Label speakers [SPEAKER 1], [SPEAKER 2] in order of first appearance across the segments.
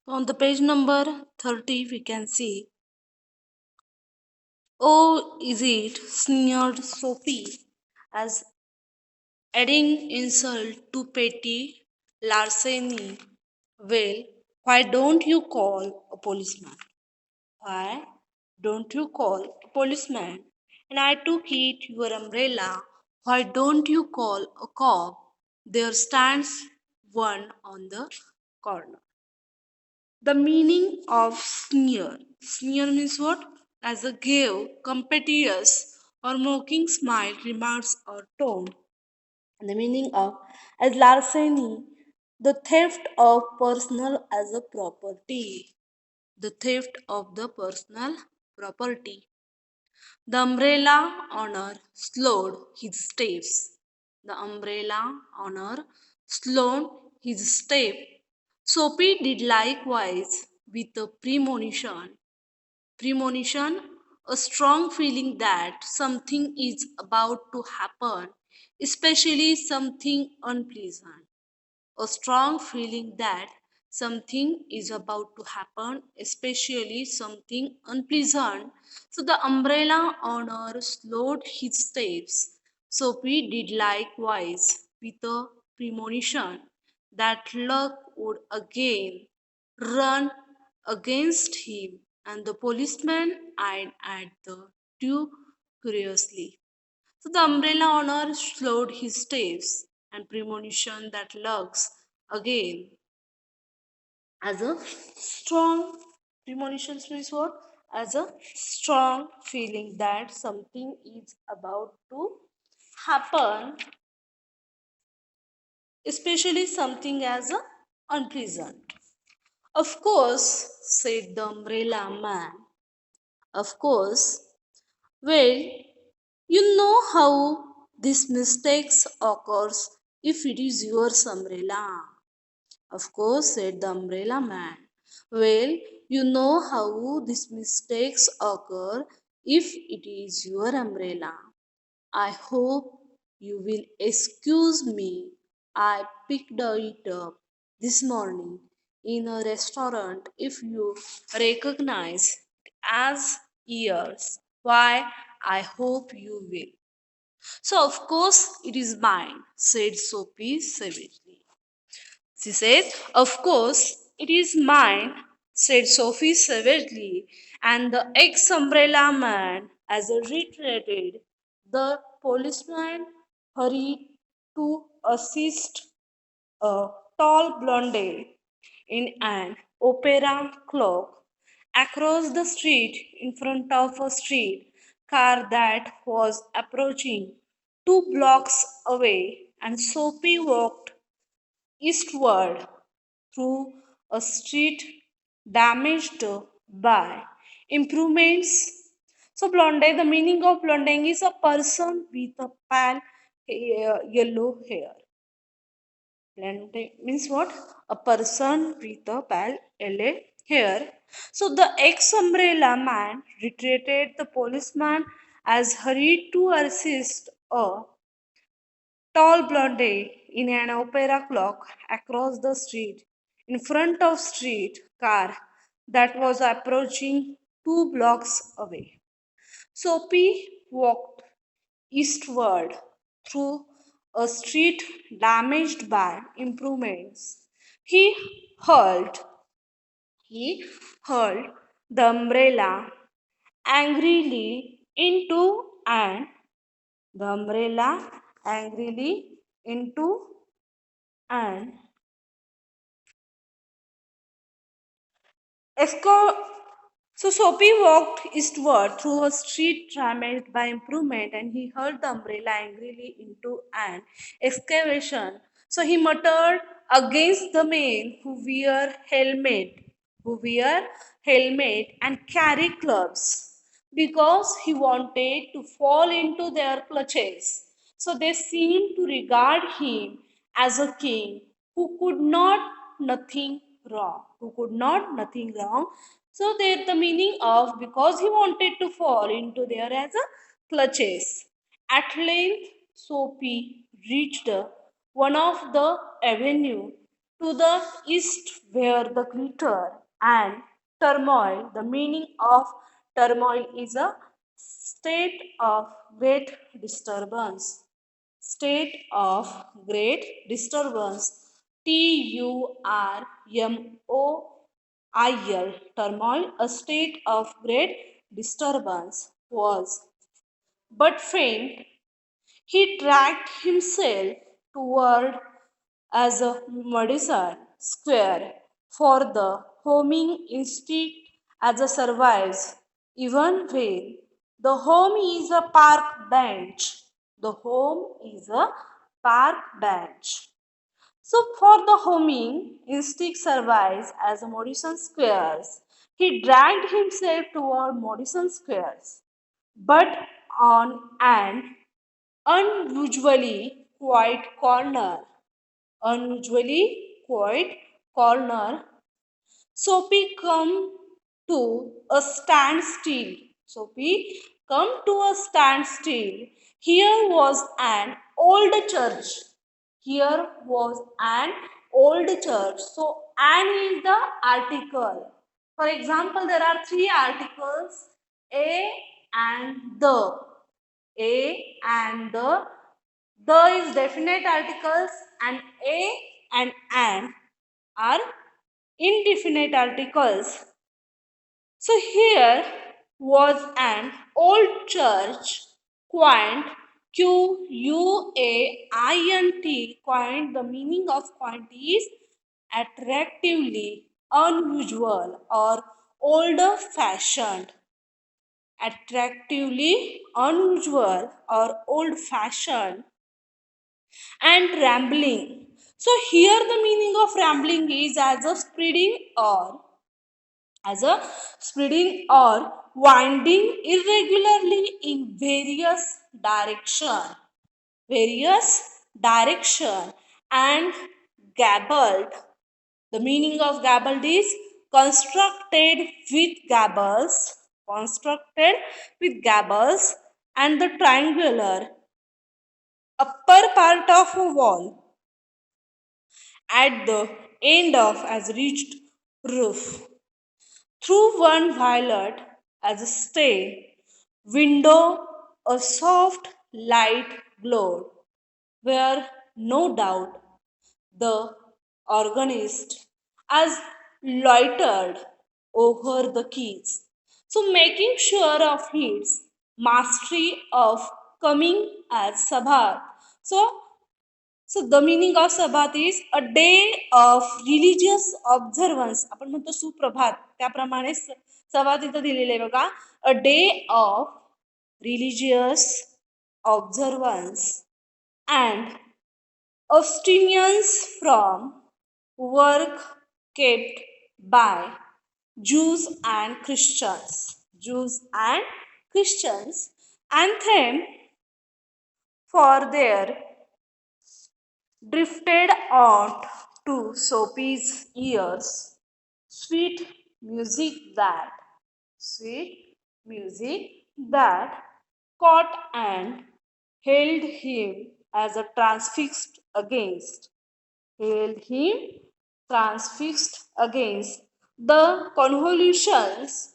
[SPEAKER 1] On the page number 30, we can see, "Oh, is it?" sneered Sophie, as adding insult to petty larceny. "Well, why don't you call a policeman? Why don't you call a policeman? And I took it your umbrella. Why don't you call a cop? There stands one on the corner." The meaning of sneer. Sneer means what? As a gave, competious, or mocking smile, remarks, or tone. And the meaning of as larceny, the theft of personal as a property. The theft of the personal property. The umbrella owner slowed his steps. The umbrella owner slowed his step. Soapy did likewise with a premonition. Premonition, a strong feeling that something is about to happen, especially something unpleasant. A strong feeling that something is about to happen, especially something unpleasant. So the umbrella owner slowed his steps. Sophie did likewise with a premonition that luck would again run against him, and the policeman eyed at the two curiously. So the umbrella owner slowed his steps, and premonition that lurks again as a strong premonition means what? As a strong feeling that something is about to happen, especially something as a unpleasant. Of course, said the umbrella man. Of course. Well, you know how this mistakes occurs if it is your umbrella. Of course, said the umbrella man. Well, you know how these mistakes occur if it is your umbrella. I hope you will excuse me. I picked it up this morning in a restaurant. If you recognize it as yours, why, I hope you will. So, of course, it is mine, said Sophie savagely. She said, "Of course, it is mine," said Sophie savagely, and the ex umbrella man, as a retreated, the policeman hurried to assist a tall blonde in an opera cloak across the street in front of a street car that was approaching 2 blocks away, and Sophie walked eastward through a street damaged by improvements. So, blonde, the meaning of blonding is a person with a pale yellow hair. Blonde means what? A person with a pale yellow hair. So, the ex umbrella man retreated. The policeman as hurried to assist a tall blonde in an opera cloak across the street in front of street car that was approaching 2 blocks away. Soapy walked eastward through a street damaged by improvements. He hurled he hurled the umbrella angrily into and the umbrella angrily into and esco- so Soapy walked eastward through a street damaged by improvement, and he hurled the umbrella angrily into an excavation. So he muttered against the men who wear helmet and carry clubs, because he wanted to fall into their clutches. So they seemed to regard him as a king who could not nothing wrong. So there the meaning of because he wanted to fall into there as a clutches. At length Soapy reached one of the avenue To the east where the glitter and turmoil. The meaning of turmoil is a state of great disturbance. State of great disturbance. Turmoil. Turmoil, a state of great disturbance was. But faint, he dragged himself toward as a Madison Square for the homing instinct as a survives, even when the home is a park bench. The home is a park bench. So for the homing instinct survives as a Madison Squares. He dragged himself toward Madison Squares, but on an unusually quiet corner. Unusually quiet corner. Sophie come to a standstill. Sophie come to a standstill. Here was an old church. Here was an old church. So an is the article. For example, there are three articles, a and the. A and the is definite articles and a and an are indefinite articles. So here was an old church, quaint, Quaint, quaint. The meaning of quaint is attractively unusual or older fashioned. Attractively unusual or old fashioned and rambling. So here the meaning of rambling is as a spreading or winding irregularly in various direction and gabbled. The meaning of gabbled is constructed with gabbles, constructed with gabbles and the triangular upper part of a wall at the end of as reached roof. Through one violet as a stain window, a soft light glowed, where no doubt the organist as loitered over the keys. So making sure of his mastery of coming as Sabbath. So the meaning of Sabbath is a day of religious observance. आपण म्हणतो सुप्रभात त्याप्रमाणे सबात इथं दिलेलं आहे बघा. A day of religious observance and abstinence from work kept by Jews and Christians. Jews and Christians. Anthem for their drifted out to Sophie's ears. Sweet music that, sweet music that caught and held him as a held him transfixed against the convolutions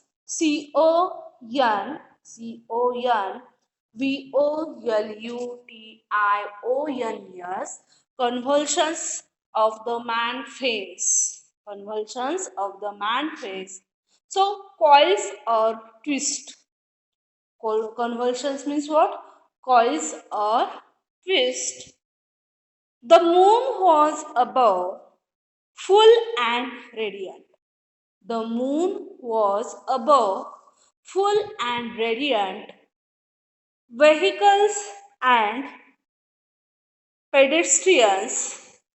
[SPEAKER 1] Convolutions convulsions of the man face. Convulsions of the man face. So coils or twist. Convulsions means what? Coils or twist. The moon was above, full and radiant. The moon was above, full and radiant. Vehicles and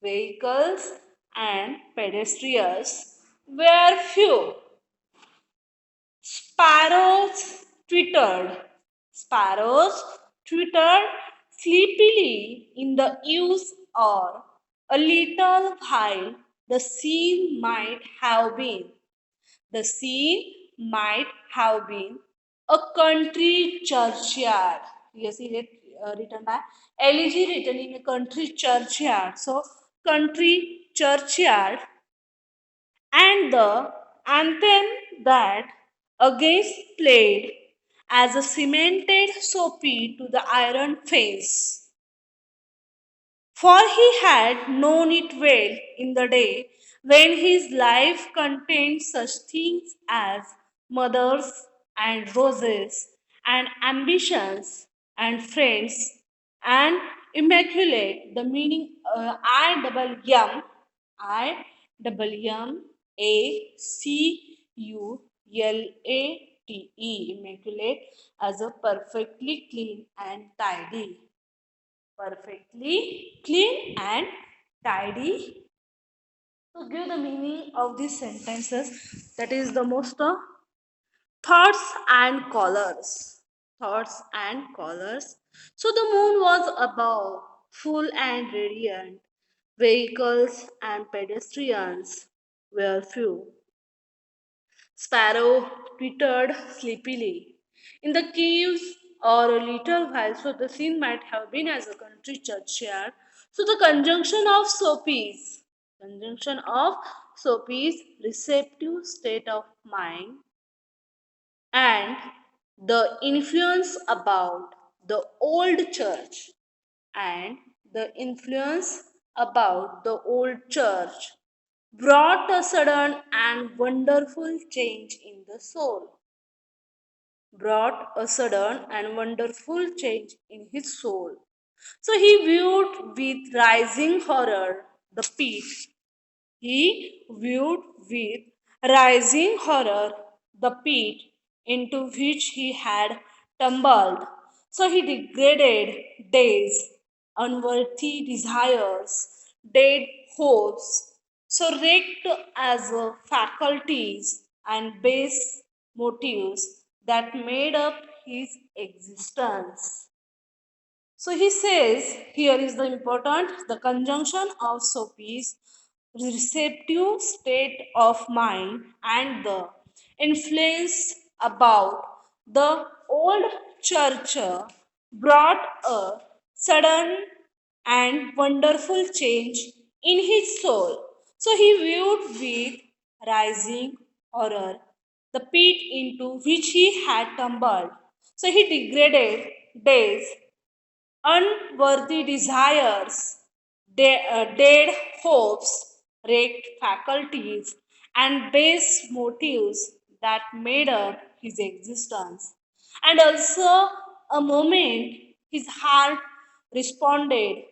[SPEAKER 1] vehicles and pedestrians were few. Sparrows twittered. Sparrows twittered sleepily in the eaves or a little while the scene might have been. The scene might have been a country churchyard. You see it written by LEG written in a country churchyard. So country churchyard, and the anthem that against played as a cemented soapy to the iron face. For he had known it well in the day when his life contained such things as mothers and roses and ambitions and friends and immaculate, the meaning I-double-M-A-C-U-L-A-T-E, immaculate, as a perfectly clean and tidy. Perfectly clean and tidy. To give the meaning of these sentences, that is the most thoughts and colors. Thoughts and colors. So the moon was above, full and radiant. Vehicles and pedestrians were few. Sparrow twittered sleepily. In the caves or a little while, so the scene might have been as a country churchyard. So the conjunction of Sophie's receptive state of mind and the influence about the old church and the influence about the old church brought a sudden and wonderful change in the soul. Brought a sudden and wonderful change in his soul. So he viewed with rising horror the pit. He viewed with rising horror the pit into which he had tumbled. So he degraded days, unworthy desires, dead hopes, so wrecked as faculties and base motives that made up his existence. So he says here is the important the conjunction of Sophie's receptive state of mind and the influence about the old church brought a sudden and wonderful change in his soul. So he viewed with rising horror the pit into which he had tumbled. So he degraded days unworthy desires, dead hopes, wrecked faculties, and base motives that made up his existence. And also, a moment his heart responded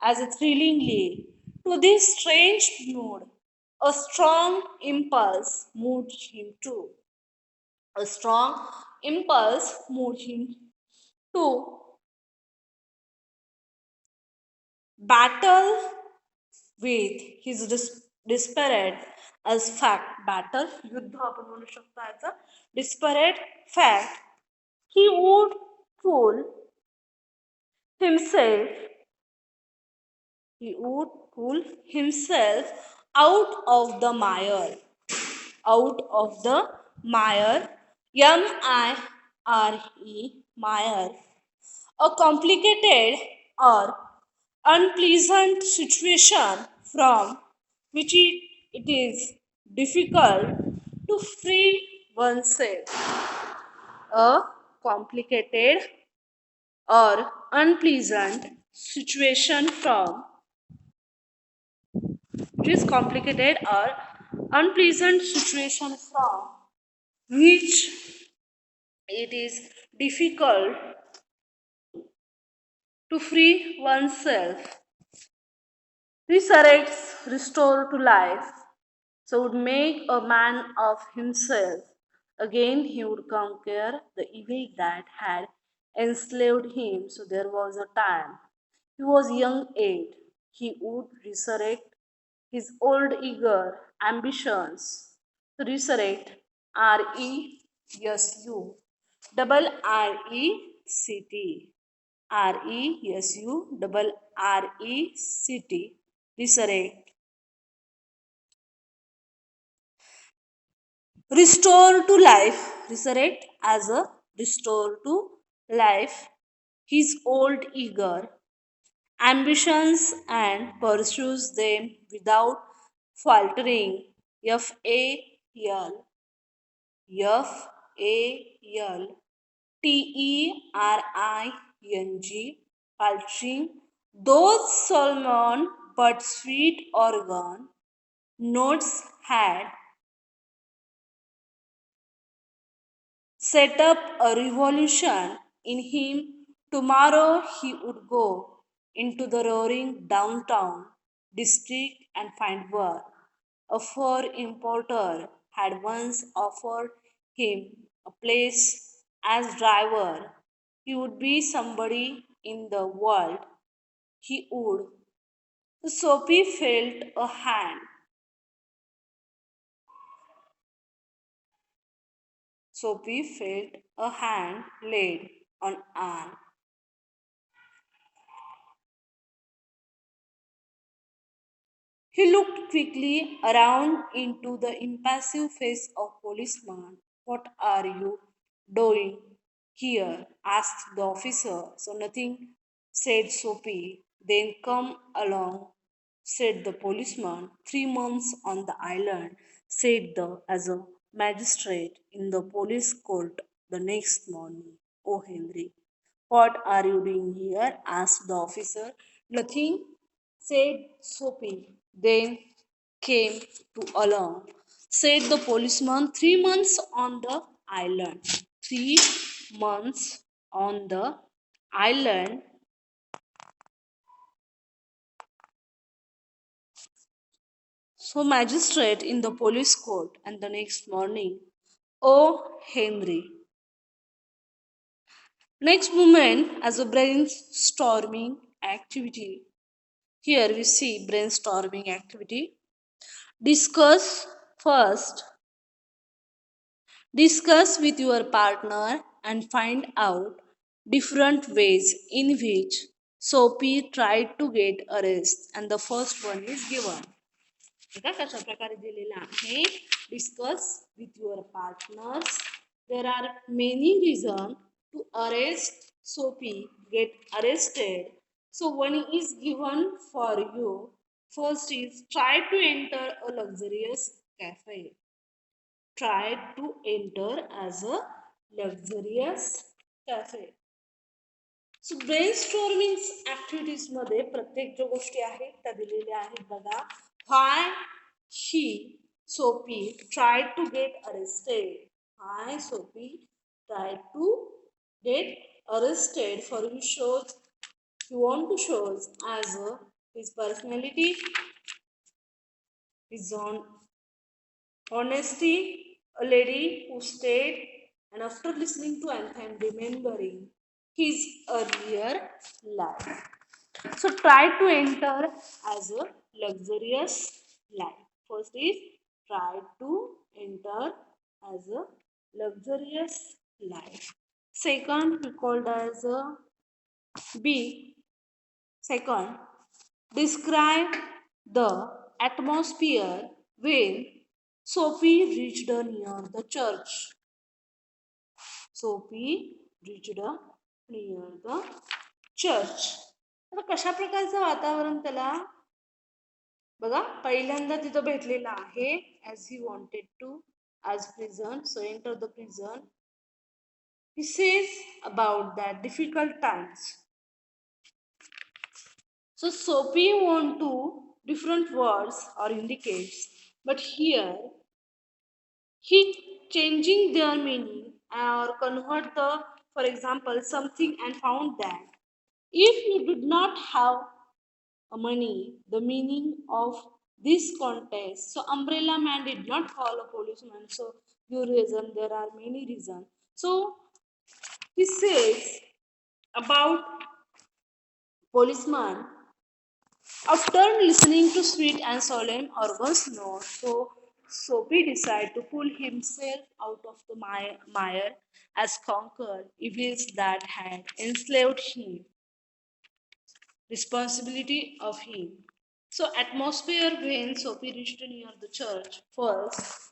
[SPEAKER 1] as thrillingly to this strange mood. A strong impulse moved him too. A strong impulse moved him to battle with his disparate as fact battle युद्ध आपण म्हणू शकतो as a disparate fact he would pull himself he would pull himself out of the mire out of the mire mire a complicated or unpleasant situation from which it is difficult to free oneself. A complicated or unpleasant situation from which is complicated or unpleasant situation from which it is difficult to free oneself resurrects, restore to life, so would make a man of himself. Again, he would conquer the evil that had enslaved him. So there was a time. He was young age. He would resurrect his old eager ambitions. To resurrect, RESU, double RECT. RESU, resurrect. Restore to life, resurrect as a restore to life his old eager ambitions and pursues them without faltering, Faltering, faltering, those Solomon but sweet organ notes had set up a revolution in him. Tomorrow he would go into the roaring downtown district and find work. A fur importer had once offered him a place as driver. He would be somebody in the world. He would. Soapy felt a hand. Soapy felt a hand laid on arm. He looked quickly around into the impassive face of policeman. What are you doing here? Asked the officer. So nothing, said Soapy. Then come along, said the policeman. 3 months on the island, said the as a magistrate in the police court the next morning. Oh Henry, what are you doing here? Asked the officer. Nothing, said Soapy. Then came to along, said the policeman. 3 months on the island. 3 months on the island. So, magistrate in the police court, and the next morning, oh Henry. Next moment, as a brainstorming activity, here we see brainstorming activity. Discuss first, discuss with your partner and find out different ways in which Soapy tried to get arrest, and the first one is given. बघा कशा प्रकारे दिलेला आहे. Discuss with your partners. There are many reasons to arrest Soapy, get arrested. So one is given for you. First is try to enter a luxurious cafe. Try to enter as a luxurious cafe. So brainstorming activities मध्ये प्रत्येक ज्या गोष्टी आहेत त्या दिलेल्या आहेत बघा. Why she Soapy try to get arrested. Why Soapy try to get arrested for you shows you want to show as a his personality, his on honesty, a lady who stayed and after listening to anthem remembering his earlier life. So try to enter as a luxurious life. First is try to enter as a luxurious life. Second we called as a B. Second, describe the atmosphere when Sophie reached near the church. Sophie reached near the church. आता कशा प्रकारचं वातावरण त्याला बघा पहिल्यांदा तिथं भेटलेलं आहे. As he wanted to as prison. So enter the prison. He says about that difficult times. So Soapy want to different words or indicates, but here he changing their meaning or convert the, for example, something and found that if you did not have a money, the meaning of this contest. So umbrella man did not call a policeman. So your reason, there are many reasons. So he says about policeman. After listening to sweet and solemn organ's note, so Soapy decided to pull himself out of the mire as conquer evils that had enslaved him, responsibility of him. So atmosphere when Soapy reached near the church. First,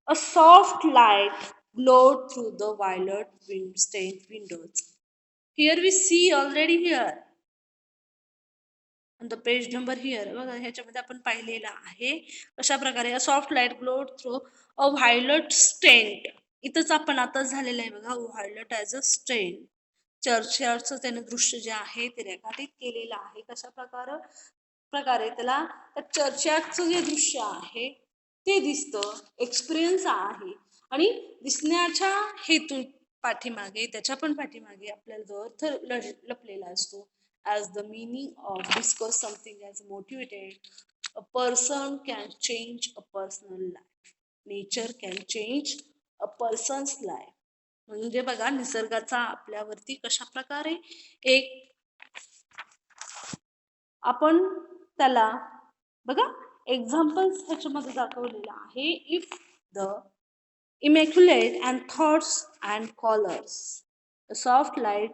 [SPEAKER 1] a soft light glowed through the violet wind-stained windows. Here we see already here on the page number here बघा ह्याच्यामध्ये आपण पाहिलेलं आहे कशा प्रकारे soft light glowed through a violet stained. इथंच आपण आता झालेलं आहे बघा व्हायलट ॲज अ स्टेंट. चर्चचं त्याने दृश्य जे आहे ते रेखाटित केलेलं आहे कशा प्रकारे त्याला त्या चर्चाचं जे दृश्य आहे ते दिसतं एक्सपिरियन्स आहे आणि दिसण्याच्या हेतून पाठीमागे त्याच्या पण पाठीमागे आपल्याला जो अर्थ लपलेला असतो. as the meaning of discuss something as motivated, a person can change a personal life. Nature can change a person's life. म्हणजे बघा निसर्गाचा आपल्यावरती कशा प्रकारे एक आपण त्याला बघा एक्झाम्पल्स ह्याच्यामध्ये दाखवलेलं आहे. If the immaculate and thoughts and colors. A soft light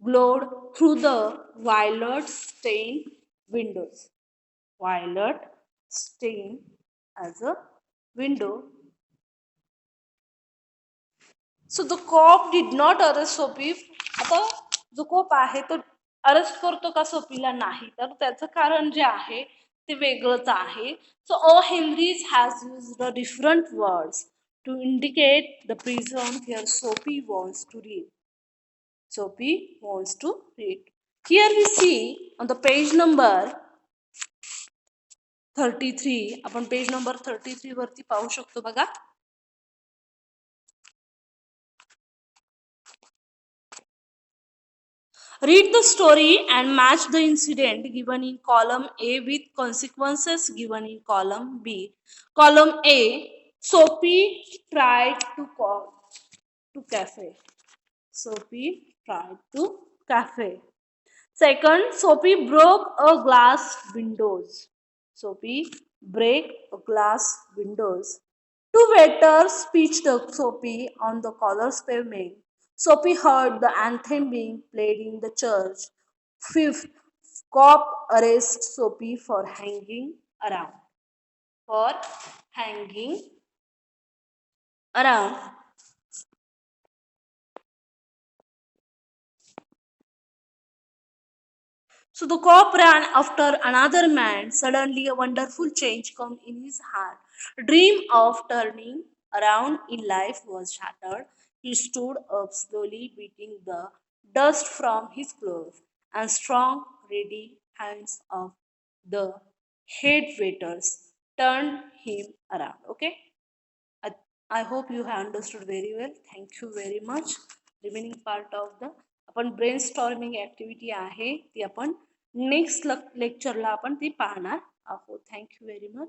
[SPEAKER 1] glowed through the violet stained windows. Violet stained as a window. So the cop did not arrest Sophie. आता जो कोप आहे तो अरेस्ट करतो का सोफीला नाही तर त्याचं कारण जे आहे ते वेगळंच आहे. So O Henry's has used the different words to indicate the prison where Sophie wants to read. Sophie wants to read. Here we see on the page number 33. आपण पेज नंबर 33 वरती पाहू शकतो बघा. Read the story and match the incident given in column A with consequences given in column B. Column A, Sophie tried to call to cafe. Sophie tried to cafe. Second, Sophie broke a glass windows. Sophie break a glass windows. Two waiters pitched Sophie on the collar's pavement. Sophie heard the anthem being played in the church. Fifth, cop arrests Sophie for hanging around. For hanging around. So the cop ran after another man. Suddenly, a wonderful change came in his heart. Dream of turning around in life was shattered. He stood up slowly, beating the dust from his clothes, and strong, ready hands of the head waiters turned him around. Okay, I, I hope you have understood very well. Thank you very much. Remaining part of the आपण brain storming activity आहे ती आपण next लेक्चरला आपण ती पाहणार आहोत. Thank you very much.